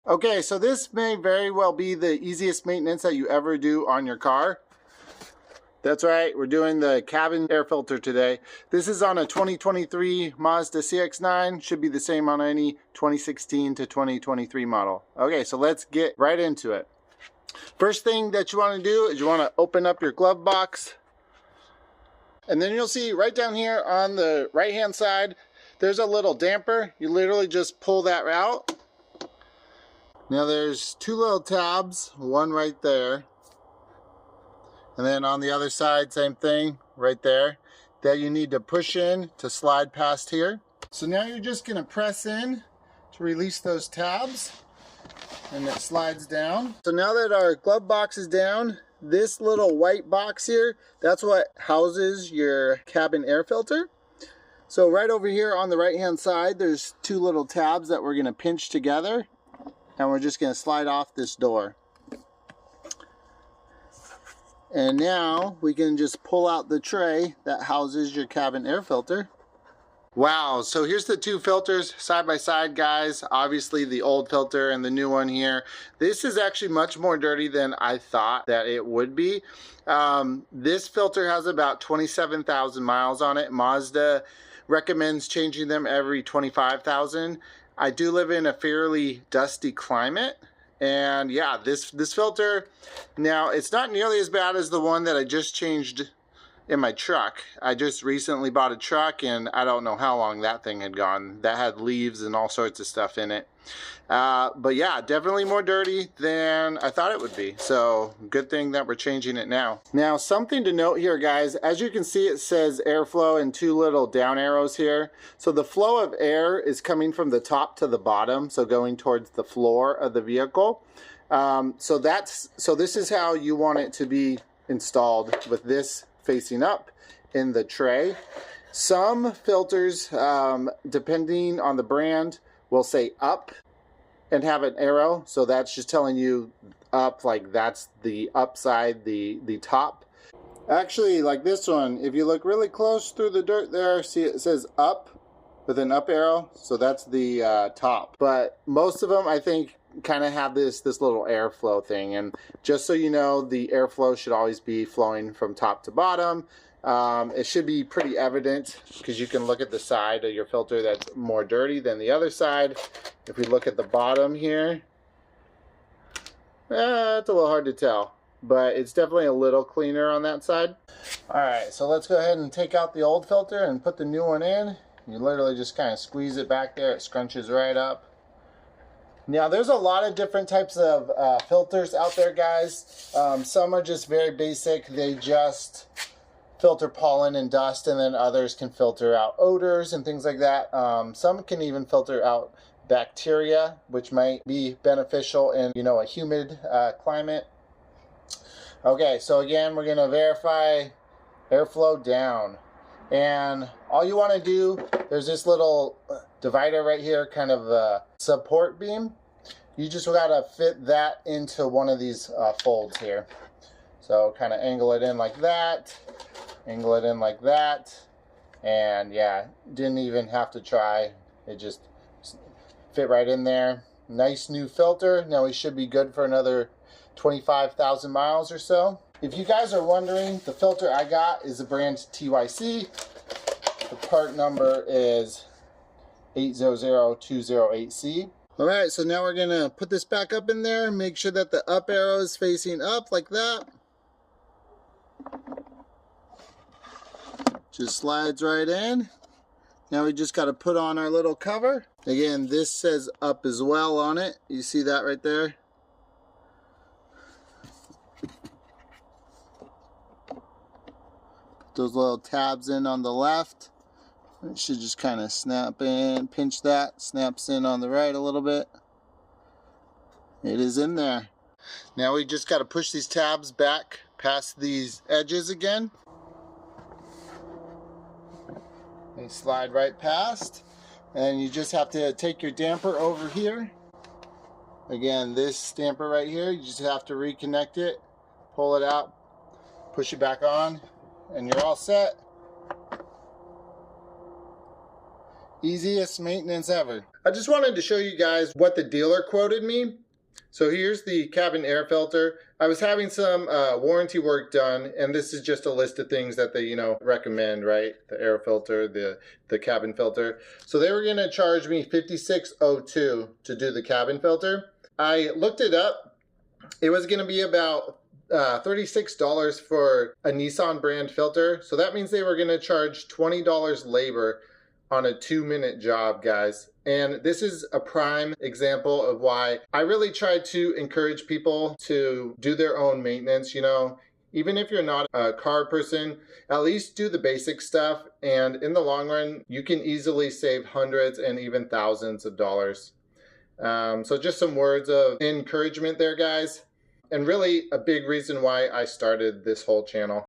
Okay, so this may very well be the easiest maintenance that you ever do on your car. That's right, we're doing the cabin air filter today. This is on a 2023 Mazda CX-9. Should be the same on any 2016 to 2023 model. Okay, so let's get right into it. First thing that you want to do is you want to open up your glove box. And then you'll see right down here on the right hand side, there's a little damper. You literally just pull that out. Now there's two little tabs, one right there. And then on the other side, same thing, right there, that you need to push in to slide past here. So now you're just gonna press in to release those tabs, and it slides down. So now that our glove box is down, this little white box here, that's what houses your cabin air filter. So right over here on the right-hand side, there's two little tabs that we're gonna pinch together, and we're just gonna slide off this door. And now we can just pull out the tray that houses your cabin air filter. Wow, so here's the two filters side by side, guys. Obviously the old filter and the new one here. This is actually much more dirty than I thought that it would be. This filter has about 27,000 miles on it. Mazda recommends changing them every 25,000. I do live in a fairly dusty climate. And yeah, this filter, now it's not nearly as bad as the one that I just changed in my truck. I just recently bought a truck and I don't know how long that thing had gone. That had leaves and all sorts of stuff in it. But yeah, definitely more dirty than I thought it would be. So good thing that we're changing it now. Now something to note here, guys, as you can see, it says airflow and two little down arrows here. So the flow of air is coming from the top to the bottom, so going towards the floor of the vehicle. So this is how you want it to be installed, with this facing up in the tray. Some filters, depending on the brand, will say up and have an arrow, so that's just telling you up, like that's the upside, the top. Actually, like this one, if you look really close through the dirt there, see it says up with an up arrow, so that's the top. But most of them, I think, kind of have this little airflow thing. And just so you know, the airflow should always be flowing from top to bottom. It should be pretty evident because you can look at the side of your filter that's more dirty than the other side. If we look at the bottom here, it's a little hard to tell, but it's definitely a little cleaner on that side. Alright, so let's go ahead and take out the old filter and put the new one in. You literally just kind of squeeze it back there, it scrunches right up. Now there's a lot of different types of filters out there, guys. Some are just very basic, they just filter pollen and dust, and then others can filter out odors and things like that. Some can even filter out bacteria, which might be beneficial in, you know, a humid climate. Okay, so again, we're gonna verify airflow down. And all you wanna do, there's this little divider right here, kind of a support beam. You just gotta fit that into one of these folds here. So kind of angle it in like that, angle it in like that, and yeah, didn't even have to try. It just fit right in there. Nice new filter. Now we should be good for another 25,000 miles or so. If you guys are wondering, the filter I got is the brand TYC. The part number is 800208C. Alright, so now we're gonna put this back up in there, make sure that the up arrow is facing up like that. Just slides right in. Now we just got to put on our little cover. Again, this says up as well on it. You see that right there? Put those little tabs in on the left. It should just kind of snap in, pinch that, snaps in on the right a little bit. It is in there. Now we just got to push these tabs back past these edges again. They slide right past, and you just have to take your damper over here. Again, this damper right here, you just have to reconnect it, pull it out, push it back on, and you're all set. Easiest maintenance ever. I just wanted to show you guys what the dealer quoted me. So here's the cabin air filter. I was having some warranty work done, and this is just a list of things that they, recommend, right? The air filter, the cabin filter. So they were gonna charge me $56.02 to do the cabin filter. I looked it up. It was gonna be about $36 for a Nissan brand filter. So that means they were gonna charge $20 labor on a 2-minute job, guys. And this is a prime example of why I really try to encourage people to do their own maintenance. Even if you're not a car person, at least do the basic stuff. And in the long run, you can easily save hundreds and even thousands of dollars. So just some words of encouragement there, guys. And really a big reason why I started this whole channel.